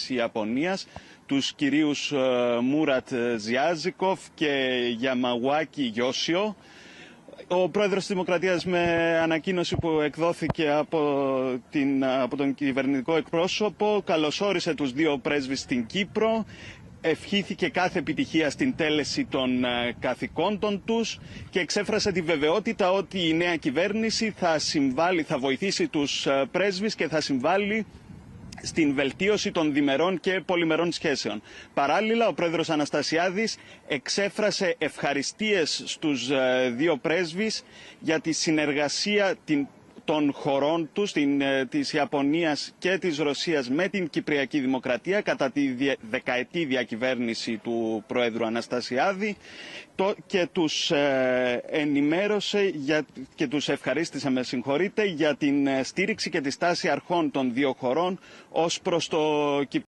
της Ιαπωνίας, τους κυρίους Μούρατ Ζιάζικοφ και Γιαμαουάκι Γιώσιο. Ο πρόεδρος της Δημοκρατίας, με ανακοίνωση που εκδόθηκε από τον κυβερνητικό εκπρόσωπο, καλωσόρισε τους δύο πρέσβεις στην Κύπρο, ευχήθηκε κάθε επιτυχία στην τέλεση των καθηκόντων τους και εξέφρασε τη βεβαιότητα ότι η νέα κυβέρνηση θα βοηθήσει τους πρέσβεις και θα συμβάλλει στην βελτίωση των διμερών και πολυμερών σχέσεων. Παράλληλα, ο πρόεδρος Αναστασιάδης εξέφρασε ευχαριστίες στους δύο πρέσβεις για τη συνεργασία των χωρών τους, της Ιαπωνίας και της Ρωσίας, με την Κυπριακή Δημοκρατία κατά τη δεκαετή διακυβέρνηση του πρόεδρου Αναστασιάδη, και τους ενημέρωσε και τους ευχαρίστησε, για την στήριξη και τη στάση αρχών των δύο χωρών ως προς το